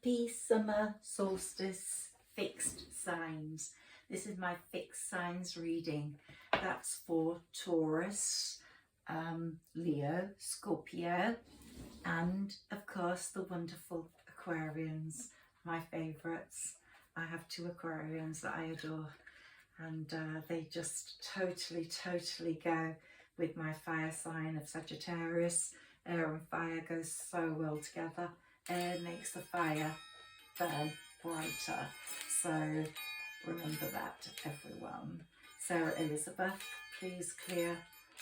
Happy summer solstice fixed signs. This is my fixed signs reading. That's for Taurus, Leo, Scorpio, and of course the wonderful Aquarians, my favourites. I have two Aquarians that I adore, and they just totally go with my fire sign of Sagittarius. Air and fire goes so well together. Air makes the fire burn brighter. So remember that, everyone. Sarah Elizabeth, please clear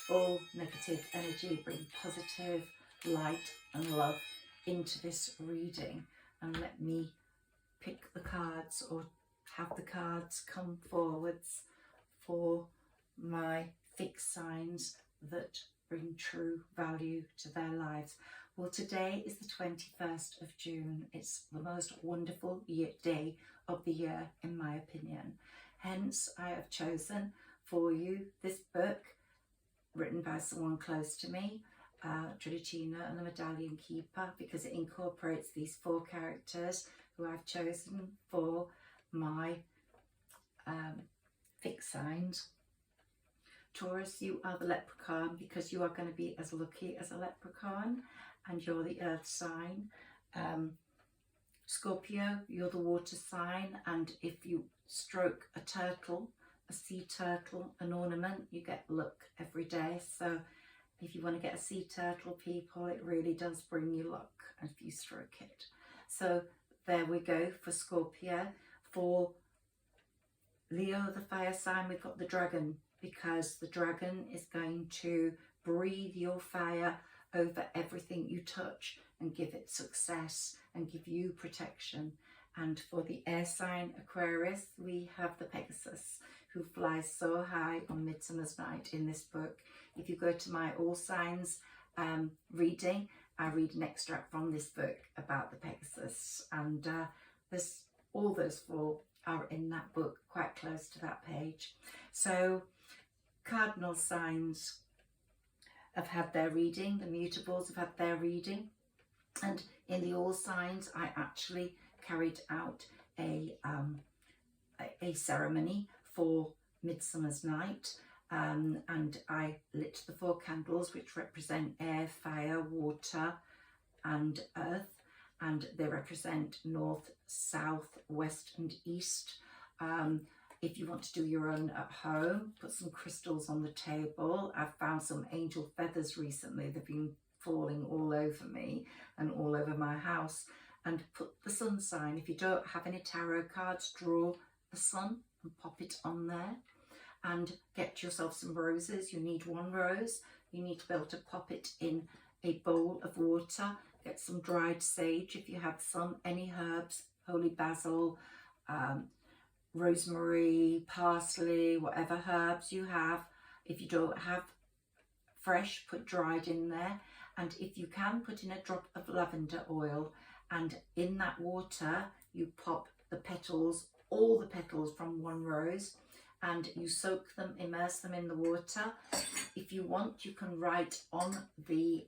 all negative energy, bring positive light and love into this reading, and let me pick the cards or have the cards come forwards for my fixed signs that bring true value to their lives. Well, today is the 21st of June. It's the most wonderful day of the year, in my opinion. Hence, I have chosen for you this book written by someone close to me, Tridicina and the Medallion Keeper, because it incorporates these four characters who I've chosen for my fixed signs. Taurus, you are the leprechaun because you are going to be as lucky as a leprechaun, and you're the earth sign. Scorpio, you're the water sign, and if you stroke a turtle, a sea turtle, an ornament, you get luck every day. So if you want to get a sea turtle, people, it really does bring you luck if you stroke it. So there we go for Scorpio. For Leo, the fire sign, we've got the dragon, because the dragon is going to breathe your fire over everything you touch and give it success and give you protection. And for the air sign Aquarius, we have the Pegasus, who flies so high on Midsummer's Night in this book. If you go to my All Signs reading, I read an extract from this book about the Pegasus, and there's all those four are in that book, quite close to that page. So cardinal signs have had their reading, the mutables have had their reading, and in the All Signs I actually carried out a ceremony for Midsummer's Night, and I lit the four candles which represent air, fire, water and earth, and they represent north, south, west and east. If you want to do your own at home, put some crystals on the table. I've found some angel feathers recently. They've been falling all over me and all over my house. And put the sun sign. If you don't have any tarot cards, draw the sun and pop it on there. And get yourself some roses. You need one rose. You need to be able to pop it in a bowl of water. Get some dried sage if you have some, any herbs, holy basil, rosemary, parsley, whatever herbs you have. If you don't have fresh, put dried in there. And if you can, put in a drop of lavender oil, and in that water you pop the petals, all the petals from one rose, and you soak them, immerse them in the water. If you want, you can write on the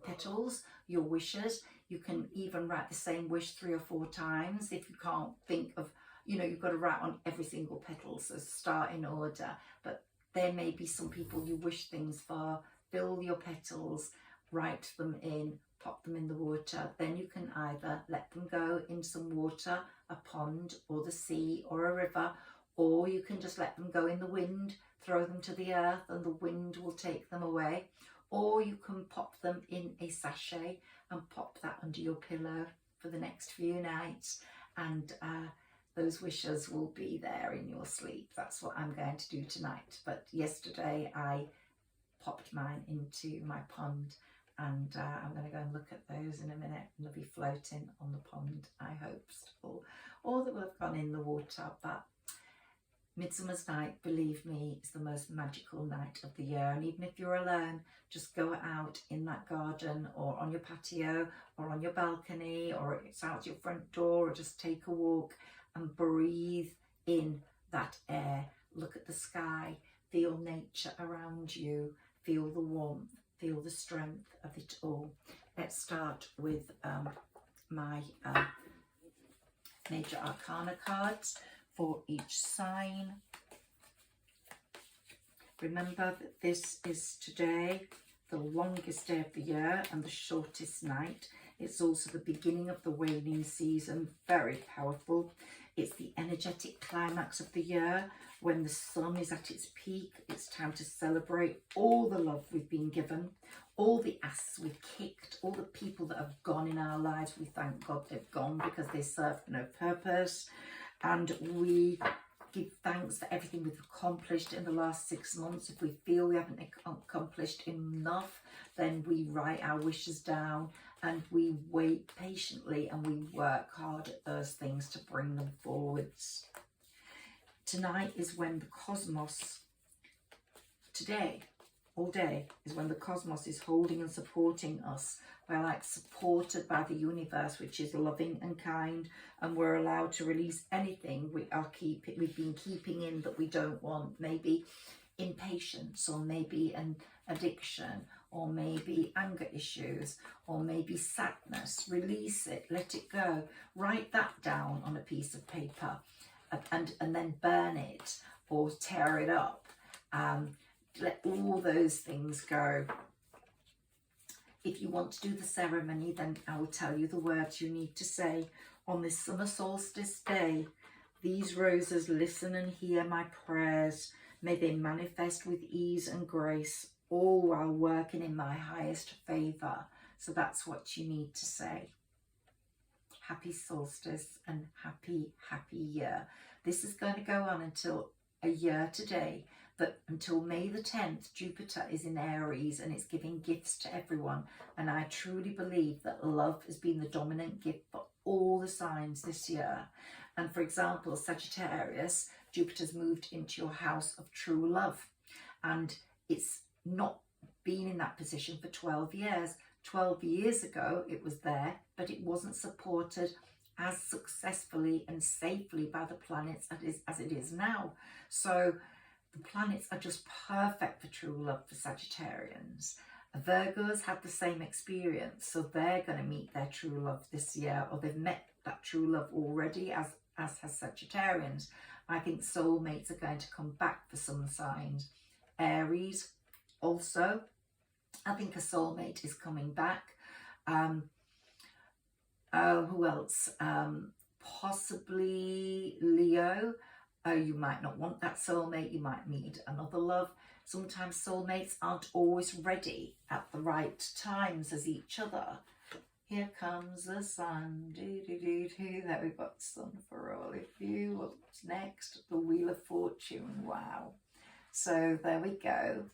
petals your wishes. You can even write the same wish 3 or 4 times if you can't think of, you know, you've got to write on every single petal, so start in order. But there may be some people you wish things for. Fill your petals, write them in, pop them in the water. Then you can either let them go in some water, a pond or the sea or a river, or you can just let them go in the wind, throw them to the earth and the wind will take them away. Or you can pop them in a sachet and pop that under your pillow for the next few nights, and those wishes will be there in your sleep. That's what I'm going to do tonight. But yesterday I popped mine into my pond, and I'm going to go and look at those in a minute, and they'll be floating on the pond, I hope, still, or they will have gone in the water. But Midsummer's Night, believe me, is the most magical night of the year. And even if you're alone, just go out in that garden or on your patio or on your balcony, or it's out your front door, or just take a walk and breathe in that air. Look at the sky, feel nature around you, feel the warmth, feel the strength of it all. Let's start with my major arcana cards for each sign. Remember that this is today the longest day of the year and the shortest night. It's also the beginning of the waning season, very powerful. It's the energetic climax of the year when the sun is at its peak. It's time to celebrate all the love we've been given, all the asses we've kicked, all the people that have gone in our lives. We thank God they've gone because they served no purpose. And we give thanks for everything we've accomplished in the last 6 months. If we feel we haven't accomplished enough, then we write our wishes down and we wait patiently and we work hard at those things to bring them forwards. Tonight is when the cosmos, today, all day, is when the cosmos is holding and supporting us. We're like supported by the universe, which is loving and kind, and we're allowed to release anything we've been keeping in that we don't want. Maybe impatience, or maybe an addiction, or maybe anger issues, or maybe sadness. Release it, let it go. Write that down on a piece of paper and then burn it or tear it up. Let all those things go. If you want to do the ceremony, then I will tell you the words you need to say. On this summer solstice day, these roses listen and hear my prayers. May they manifest with ease and grace, all while working in my highest favour. So that's what you need to say. Happy solstice and happy year. This is going to go on until a year today, but until May the 10th, Jupiter is in Aries and it's giving gifts to everyone. And I truly believe that love has been the dominant gift for all the signs this year. And for example, Sagittarius, Jupiter's moved into your house of true love. And it's not been in that position for 12 years. 12 years ago, it was there, but it wasn't supported as successfully and safely by the planets as it is now. So the planets are just perfect for true love for Sagittarians. Virgos have the same experience, so they're going to meet their true love this year, or they've met that true love already, as has Sagittarians. I think soulmates are going to come back for some signs. Aries also, I think a soulmate is coming back. Who else? Possibly Leo. You might not want that soulmate. You might need another love. Sometimes soulmates aren't always ready at the right times as each other. Here comes the sun. There we've got sun for all of you. What's next? The Wheel of Fortune. Wow. So there we go.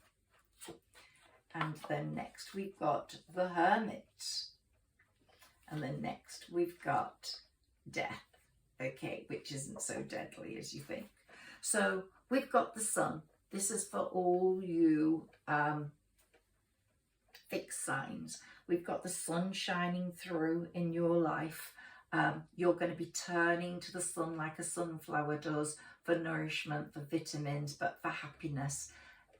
And then next we've got the Hermit. And then next we've got Death. Okay, which isn't so deadly as you think. So we've got the sun. This is for all you fixed signs. We've got the sun shining through in your life. You're going to be turning to the sun like a sunflower does, for nourishment, for vitamins, but for happiness.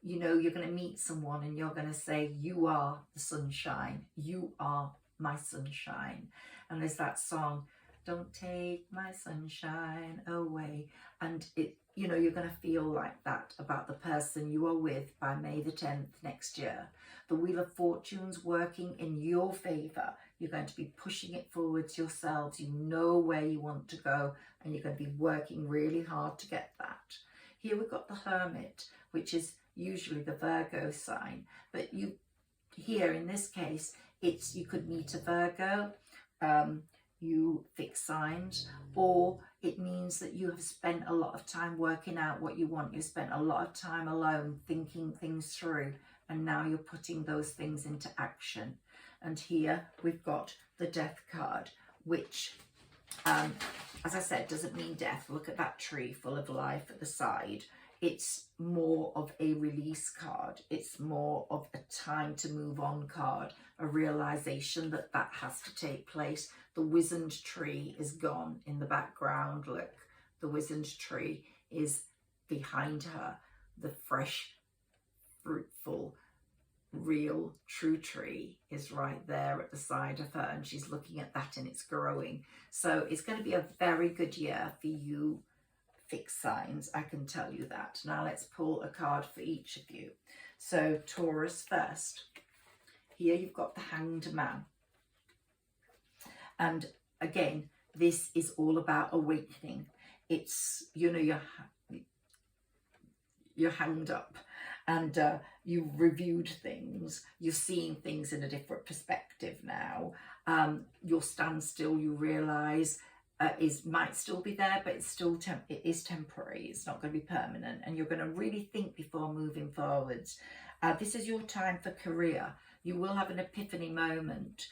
You know, you're going to meet someone and you're going to say, you are the sunshine. You are my sunshine. And there's that song, don't take my sunshine away. And it, you know, you're going to feel like that about the person you are with by May the 10th next year. The Wheel of Fortune's working in your favour. You're going to be pushing it forwards yourselves. You know where you want to go and you're going to be working really hard to get that. Here we've got the Hermit, which is usually the Virgo sign. But you, here in this case, it's, you could meet a Virgo, you fix signs, or it means that you have spent a lot of time working out what you want. You've spent a lot of time alone thinking things through, and now you're putting those things into action. And here we've got the Death card, which, as I said, doesn't mean death. Look at that tree full of life at the side. It's more of a release card. It's more of a time to move on card, a realization that that has to take place. The wizened tree is gone in the background. Look, the wizened tree is behind her. The fresh, fruitful real true tree is right there at the side of her, and she's looking at that and it's growing. So it's going to be a very good year for you fixed signs, I can tell you that. Now let's pull a card for each of you. So Taurus first. Here you've got the Hanged Man. And again, this is all about awakening. It's, you know, you're hanged up, and you've reviewed things, you're seeing things in a different perspective now. Your standstill, you realise, might still be there, but it's still it is temporary. It's not going to be permanent, and you're going to really think before moving forwards. This is your time for career. You will have an epiphany moment.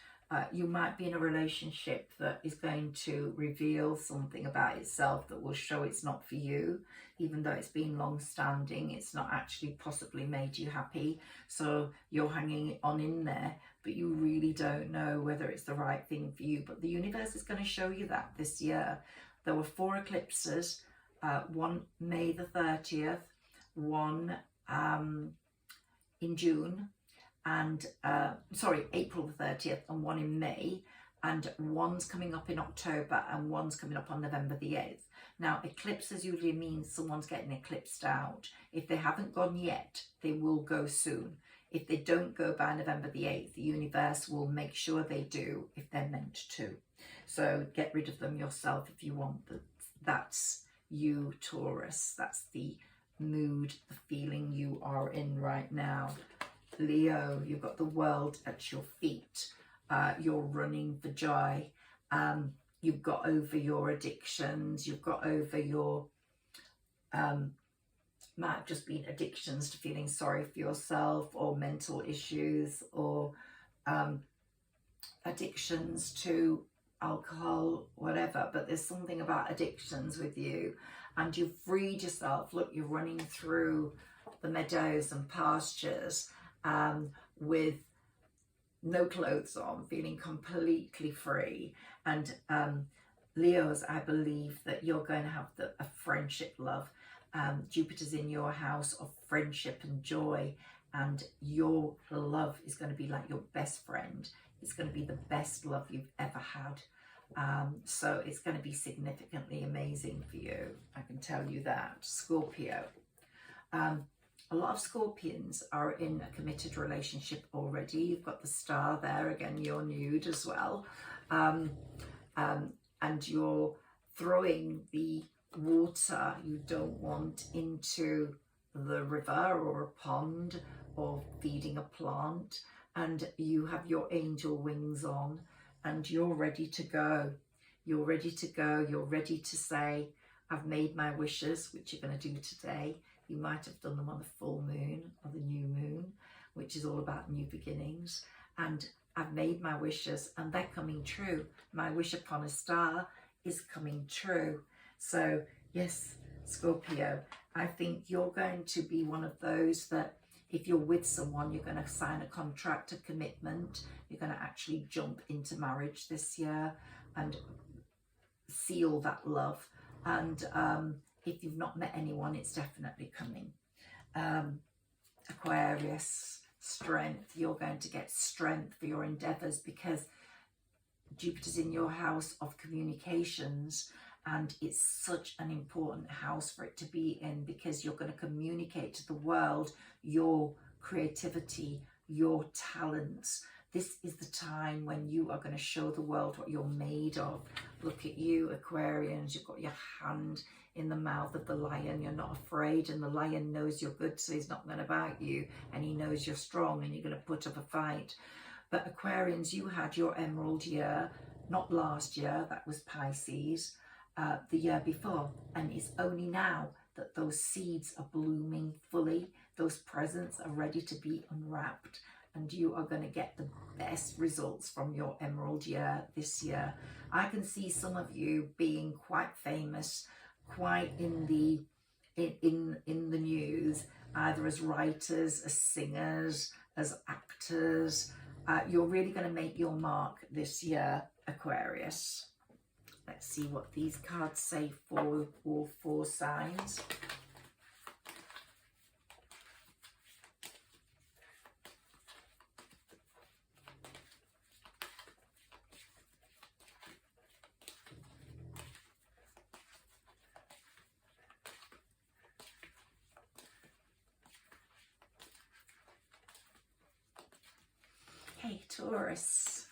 You might be in a relationship that is going to reveal something about itself that will show it's not for you, even though it's been long-standing. It's not actually possibly made you happy, so you're hanging on in there, but you really don't know whether it's the right thing for you. But the universe is going to show you that this year. There were 4 eclipses, one May the 30th, one in June, and April the 30th, and one in May, and one's coming up in October, and one's coming up on November the 8th. Now, eclipses usually means someone's getting eclipsed out. If they haven't gone yet, they will go soon. If they don't go by November the 8th, the universe will make sure they do if they're meant to. So get rid of them yourself if you want. That's you, Taurus. That's the mood, the feeling you are in right now. Leo, you've got the world at your feet. You're running for joy. You've got over your addictions. You've got over your, might have just been addictions to feeling sorry for yourself, or mental issues, or addictions to alcohol, whatever. But there's something about addictions with you, and you've freed yourself. Look, you're running through the meadows and pastures with no clothes on, feeling completely free. And Leos, I believe that you're going to have a friendship love. Jupiter's in your house of friendship and joy, and your love is going to be like your best friend. It's going to be the best love you've ever had. So it's going to be significantly amazing for you, I can tell you that. Scorpio. A lot of Scorpions are in a committed relationship already. You've got the star there. Again, you're nude as well. And you're throwing the water you don't want into the river or a pond, or feeding a plant. And you have your angel wings on, and you're ready to go. You're ready to go. You're ready to say, I've made my wishes, which you're going to do today. You might have done them on the full moon or the new moon, which is all about new beginnings. And I've made my wishes, and they're coming true. My wish upon a star is coming true. So yes, Scorpio, I think you're going to be one of those that if you're with someone, you're going to sign a contract, a commitment. You're going to actually jump into marriage this year and seal that love. And if you've not met anyone, it's definitely coming. Aquarius, strength. You're going to get strength for your endeavours, because Jupiter's in your house of communications, and it's such an important house for it to be in, because you're going to communicate to the world your creativity, your talents. This is the time when you are going to show the world what you're made of. Look at you, Aquarians. You've got your hand in the mouth of the lion. You're not afraid, and the lion knows you're good, so he's not going to bite you, and he knows you're strong, and you're going to put up a fight. But Aquarians, you had your emerald year, not last year, that was Pisces, the year before, and it's only now that those seeds are blooming fully. Those presents are ready to be unwrapped, and you are going to get the best results from your emerald year this year. I can see some of you being quite famous, quite in the news, either as writers, as singers, as actors. You're really going to make your mark this year, Aquarius. Let's see what these cards say for all 4 signs. Okay, Taurus.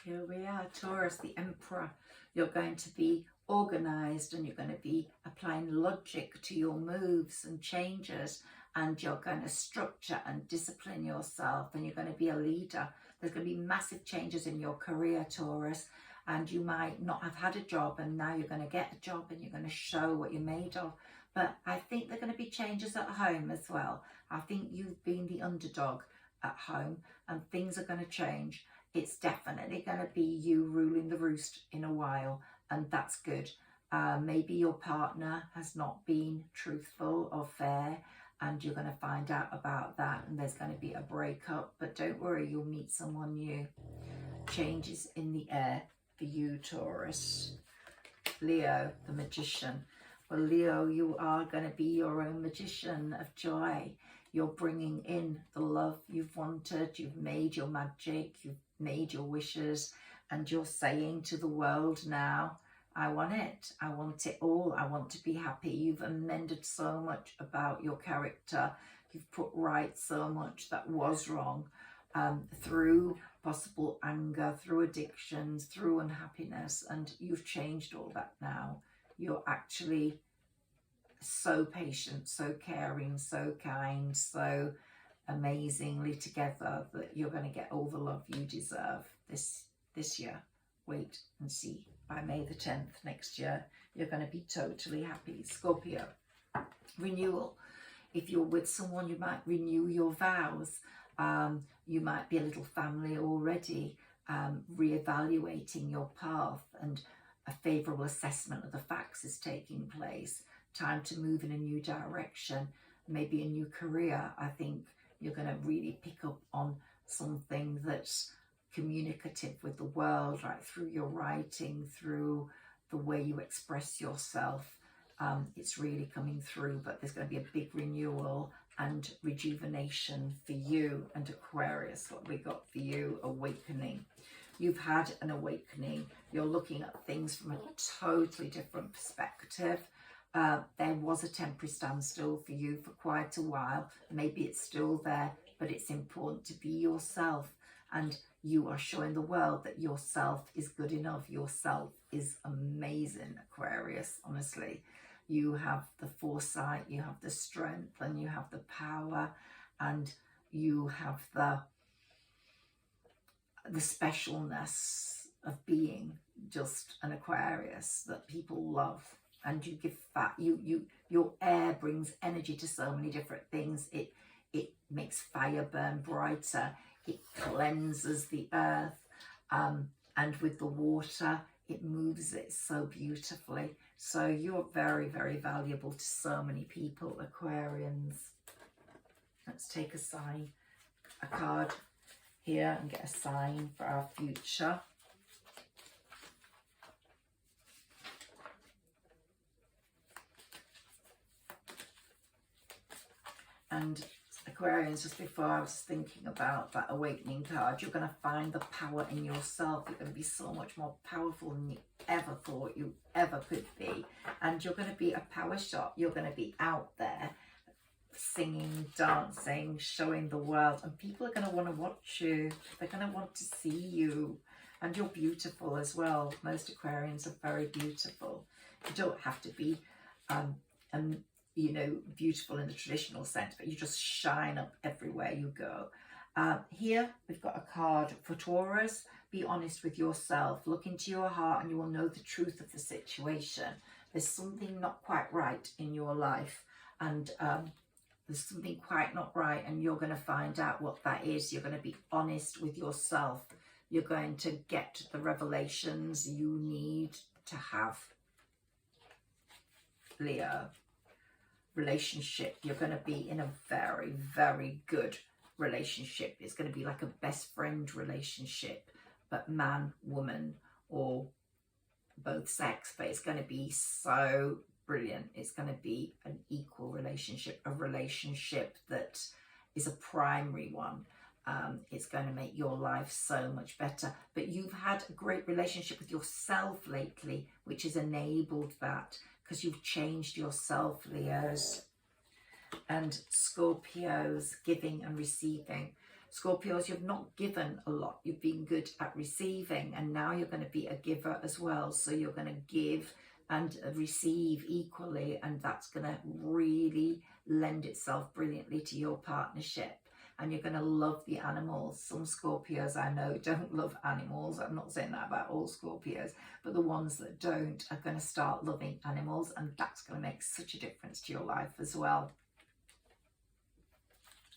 Here we are, Taurus, the Emperor. You're going to be organised and you're going to be applying logic to your moves and changes, and you're going to structure and discipline yourself, and you're going to be a leader. There's going to be massive changes in your career, Taurus, and you might not have had a job, and now you're going to get a job and you're going to show what you're made of. But I think there are going to be changes at home as well. I think you've been the underdog at home and things are going to change. It's definitely going to be you ruling the roost in a while, and that's good. Maybe your partner has not been truthful or fair, and you're going to find out about that, and there's going to be a breakup, but don't worry, you'll meet someone new. Changes in the air for you, Taurus. Leo, the Magician. Well, Leo, you are going to be your own magician of joy. You're bringing in the love you've wanted. You've made your magic. You've made your wishes. And you're saying to the world now, I want it. I want it all. I want to be happy. You've amended so much about your character. You've put right so much that was wrong, through possible anger, through addictions, through unhappiness. And you've changed all that now. You're actually so patient, so caring, so kind, so amazingly together that you're going to get all the love you deserve this year. Wait and see. By May the 10th next year, you're going to be totally happy. Scorpio, renewal. If you're with someone, you might renew your vows. You might be a little family already, reevaluating your path, and a favourable assessment of the facts is taking place. Time to move in a new direction, maybe a new career. I think you're going to really pick up on something that's communicative with the world, right, through your writing, through the way you express yourself. It's really coming through, but there's going to be a big renewal and rejuvenation for you. And Aquarius, what we got for you? Awakening. You've had an awakening. You're looking at things from a totally different perspective. There was a temporary standstill for you for quite a while. Maybe it's still there, but it's important to be yourself. And you are showing the world that yourself is good enough. Yourself is amazing, Aquarius, honestly. You have the foresight, you have the strength, and you have the power, and you have the specialness of being just an Aquarius that people love. And you give that, your air brings energy to so many different things. It makes fire burn brighter. It cleanses the earth, and with the water, it moves it so beautifully. So you're very, very valuable to so many people, Aquarians. Let's take a sign, a card here, and get a sign for our future. And Aquarians, just before I was thinking about that awakening card, you're going to find the power in yourself. You're going to be so much more powerful than you ever thought you ever could be. And you're going to be a power shot. You're going to be out there singing, dancing, showing the world. And people are going to want to watch you. They're going to want to see you. And you're beautiful as well. Most Aquarians are very beautiful. You don't have to be you know, beautiful in the traditional sense, but you just shine up everywhere you go. Here we've got a card for Taurus. Be honest with yourself. Look into your heart and you will know the truth of the situation. There's something not quite right in your life, and there's something quite not right, and you're going to find out what that is. You're going to be honest with yourself. You're going to get the revelations you need to have. Leo. Relationship, you're going to be in a very, very good relationship. It's going to be like a best friend relationship, but man, woman, or both sex, but it's going to be so brilliant. It's going to be an equal relationship, a relationship that is a primary one. It's going to make your life so much better. But you've had a great relationship with yourself lately, which has enabled that, because you've changed yourself, Leos. And Scorpios, giving and receiving. Scorpios, you've not given a lot. You've been good at receiving, and now you're going to be a giver as well. So you're going to give and receive equally, and that's going to really lend itself brilliantly to your partnership. And you're going to love the animals. Some Scorpios I know don't love animals. I'm not saying that about all Scorpios, but the ones that don't are going to start loving animals, and that's going to make such a difference to your life as well.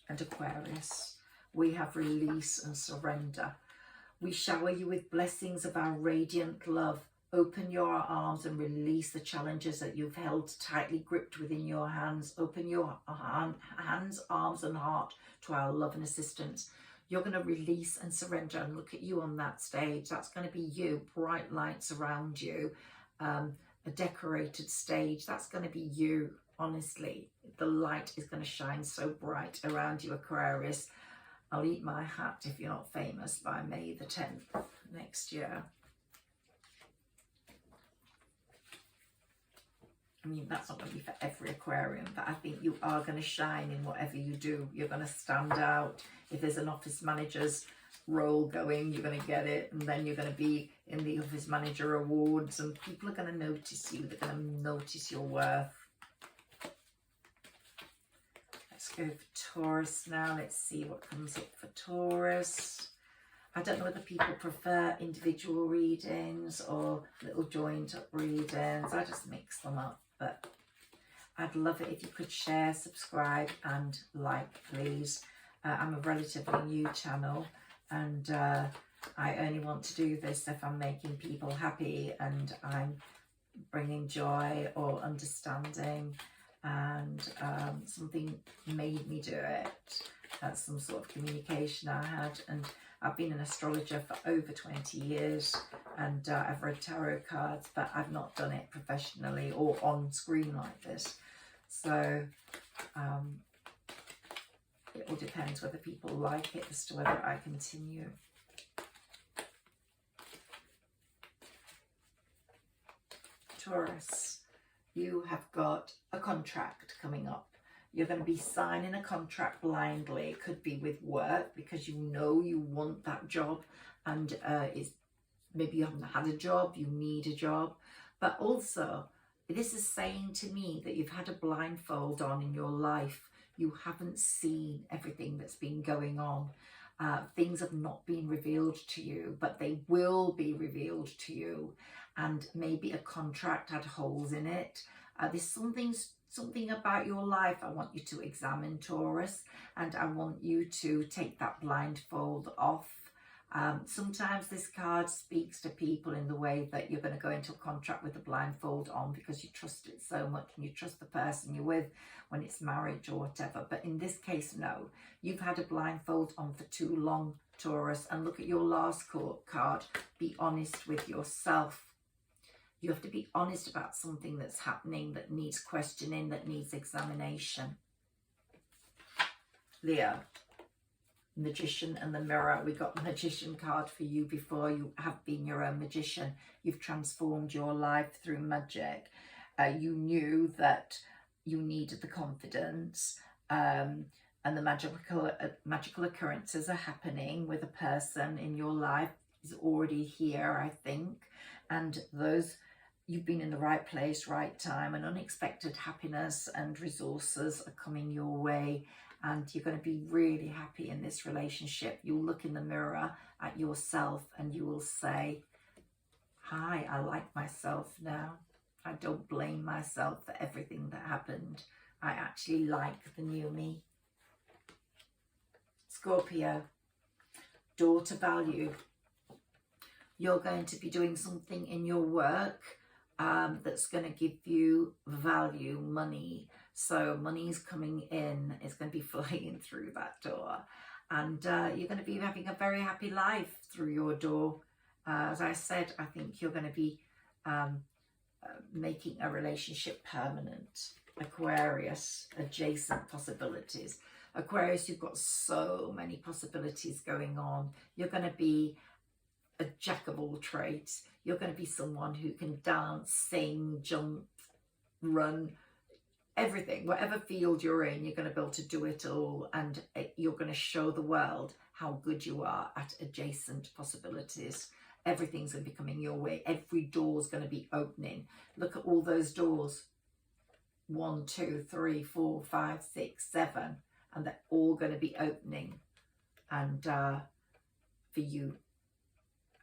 And Aquarius, we have release and surrender. We shower you with blessings of our radiant love. Open your arms and release the challenges that you've held tightly gripped within your hands. Open your hands, arms and heart to our love and assistance. You're going to release and surrender, and look at you on that stage. That's going to be you, bright lights around you, a decorated stage. That's going to be you, honestly. The light is going to shine so bright around you, Aquarius. I'll eat my hat if you're not famous by May the 10th next year. I mean, that's not going to be for every Aquarian, but I think you are going to shine in whatever you do. You're going to stand out. If there's an office manager's role going, you're going to get it. And then you're going to be in the office manager awards, and people are going to notice you. They're going to notice your worth. Let's go for Taurus now. Let's see what comes up for Taurus. I don't know whether people prefer individual readings or little joined up readings. I just mix them up, but I'd love it if you could share, subscribe and like, please. I'm a relatively new channel, and I only want to do this if I'm making people happy and I'm bringing joy or understanding, and something made me do it. That's some sort of communication I had, and I've been an astrologer for over 20 years, and I've read tarot cards, but I've not done it professionally or on screen like this. So it all depends whether people like it as to whether I continue. Taurus, you have got a contract coming up. You're going to be signing a contract blindly. It could be with work because you know you want that job, and it's maybe you haven't had a job, you need a job. But also, this is saying to me that you've had a blindfold on in your life. You haven't seen everything that's been going on. Things have not been revealed to you, but they will be revealed to you. And maybe a contract had holes in it. There's something about your life I want you to examine, Taurus, and I want you to take that blindfold off. Sometimes this card speaks to people in the way that you're going to go into a contract with a blindfold on because you trust it so much and you trust the person you're with when it's marriage or whatever. But in this case, no. You've had a blindfold on for too long, Taurus, and look at your last card. Be honest with yourself. You have to be honest about something that's happening, that needs questioning, that needs examination. Leo, Magician and the Mirror. We got the Magician card for you before. You have been your own magician. You've transformed your life through magic. You knew that you needed the confidence, and the magical occurrences are happening with a person in your life is already here, I think, and those. You've been in the right place, right time, and unexpected happiness and resources are coming your way, and you're going to be really happy in this relationship. You'll look in the mirror at yourself and you will say, hi, I like myself now. I don't blame myself for everything that happened. I actually like the new me. Scorpio, door to value. You're going to be doing something in your work that's going to give you value, money. So money's coming in, it's going to be flying through that door, and you're going to be having a very happy life through your door. As I said, I think you're going to be making a relationship permanent. Aquarius, adjacent possibilities. Aquarius, you've got so many possibilities going on. You're going to be a jack of all trades. You're going to be someone who can dance, sing, jump, run. everything, whatever field you're in, you're going to be able to do it all, and you're going to show the world how good you are at adjacent possibilities. Everything's going to be coming your way. Every door's going to be opening. Look at all those doors. 1, 2, 3, 4, 5, 6, 7, and they're all going to be opening, and for you.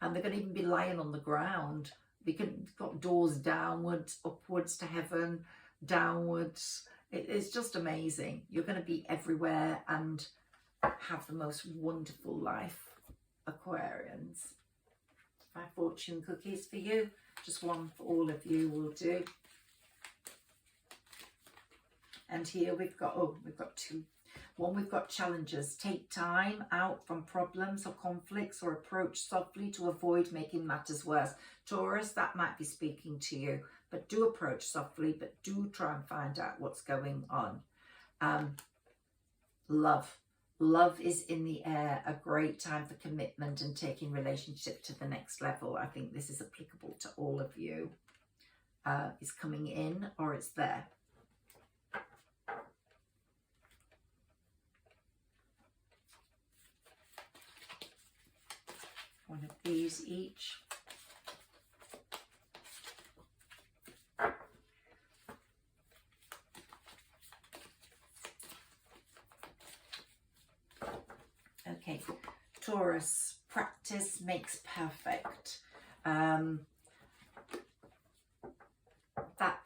And they're going to even be lying on the ground. We've got doors downwards, upwards to heaven, downwards. It's just amazing. You're going to be everywhere and have the most wonderful life, Aquarians. 5 fortune cookies for you. Just one for all of you will do. And here we've got, we've got 2. One, we've got challenges. Take time out from problems or conflicts, or approach softly to avoid making matters worse. Taurus, that might be speaking to you, but do approach softly, but do try and find out what's going on. Love is in the air, a great time for commitment and taking relationship to the next level. I think this is applicable to all of you. It's coming in or it's there. One of these each. Okay, Taurus, practice makes perfect. That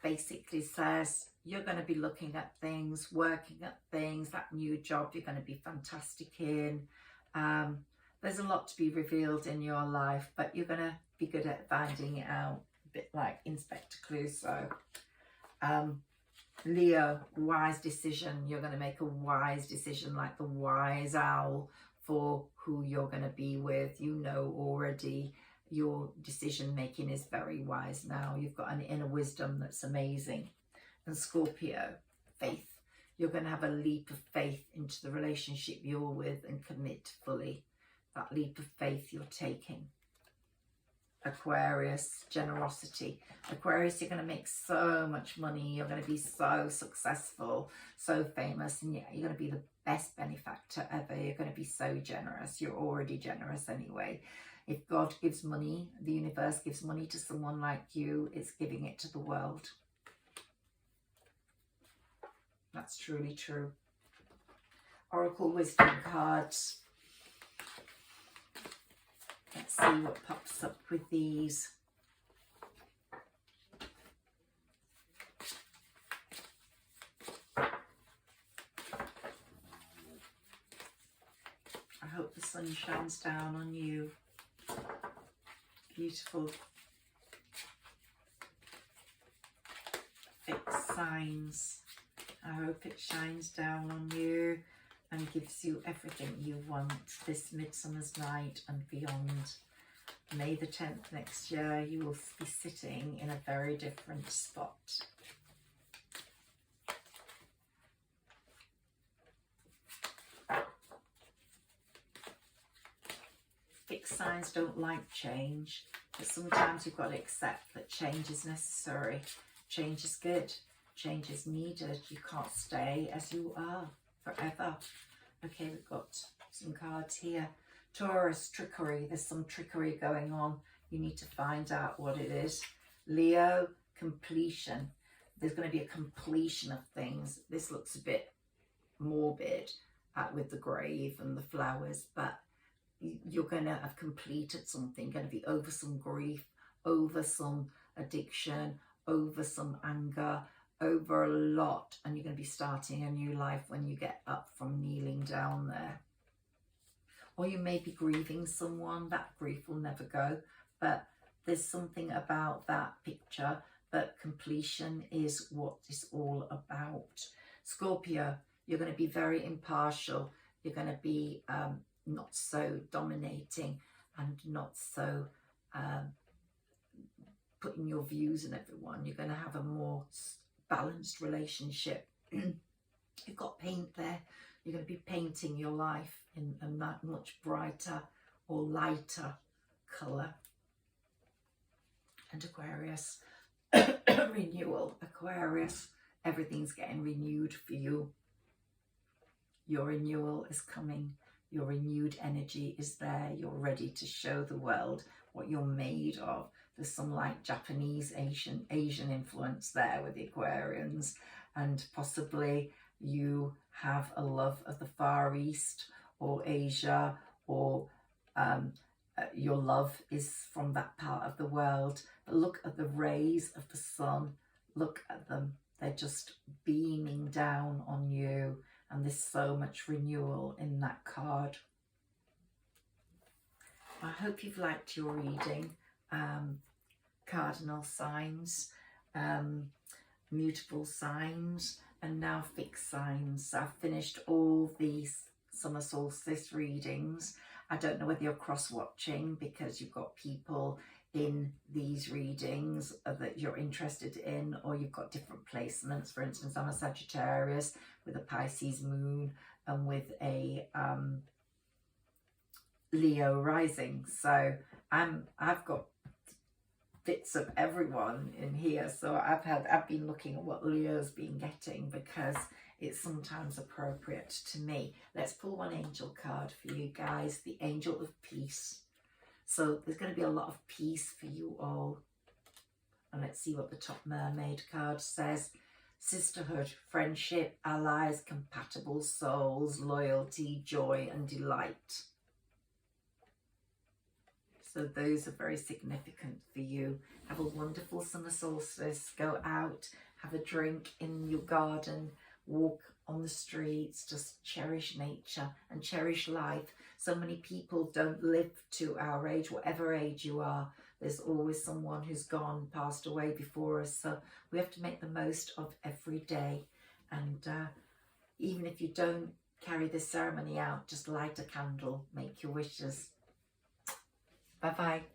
basically says you're going to be looking at things, working at things, that new job you're going to be fantastic in. There's a lot to be revealed in your life, but you're going to be good at finding it out, a bit like Inspector Clouseau. Leo, wise decision. You're going to make a wise decision, like the wise owl, for who you're going to be with. You know already your decision making is very wise now. You've got an inner wisdom that's amazing. And Scorpio, faith. You're going to have a leap of faith into the relationship you're with and commit fully. That leap of faith you're taking. Aquarius, generosity. Aquarius, you're going to make so much money. You're going to be so successful, so famous, and you're going to be the best benefactor ever. You're going to be so generous. You're already generous anyway. If God gives money, the universe gives money to someone like you, it's giving it to the world. That's truly true. Oracle wisdom cards. Let's see what pops up with these. I hope the sun shines down on you. Beautiful. Fixed signs. I hope it shines down on you and gives you everything you want this midsummer's night and beyond. May the 10th next year, you will be sitting in a very different spot. Fixed signs don't like change, but sometimes you've got to accept that change is necessary. Change is good. Change is needed. You can't stay as you are forever. Okay, we've got some cards here. Taurus, trickery. There's some trickery going on. You need to find out what it is. Leo, completion. There's going to be a completion of things. This looks a bit morbid with the grave and the flowers, but you're going to have completed something. Going to be over some grief, over some addiction, over some anger, over a lot, and you're going to be starting a new life when you get up from kneeling down there. Or you may be grieving someone. That grief will never go, but there's something about that picture, but completion is what it's all about. Scorpio, you're going to be very impartial. You're going to be not so dominating and not so putting your views on everyone. You're going to have a more balanced relationship. You've got paint there. You're going to be painting your life in a much brighter or lighter colour. And Aquarius, renewal. Aquarius, everything's getting renewed for you. Your renewal is coming. Your renewed energy is there. You're ready to show the world what you're made of. There's some like Japanese, Asian influence there with the Aquarians, and possibly you have a love of the Far East or Asia, or your love is from that part of the world. But look at the rays of the sun. Look at them. They're just beaming down on you. And there's so much renewal in that card. I hope you've liked your reading. Cardinal signs, mutable signs, and now fixed signs. So I've finished all these summer solstice readings. I don't know whether you're cross-watching because you've got people in these readings that you're interested in, or you've got different placements. For instance, I'm a Sagittarius with a Pisces moon and with a Leo rising, so I've got bits of everyone in here. So I've been looking at what Leo's been getting because it's sometimes appropriate to me. Let's pull one angel card for you guys, the Angel of Peace. So there's going to be a lot of peace for you all. And let's see what the top mermaid card says. Sisterhood, friendship, allies, compatible souls, loyalty, joy and delight. So those are very significant for you. Have a wonderful summer solstice. Go out, have a drink in your garden, walk on the streets, just cherish nature and cherish life. So many people don't live to our age, whatever age you are. There's always someone who's gone, passed away before us. So we have to make the most of every day. And even if you don't carry this ceremony out, just light a candle, make your wishes. Bye-bye.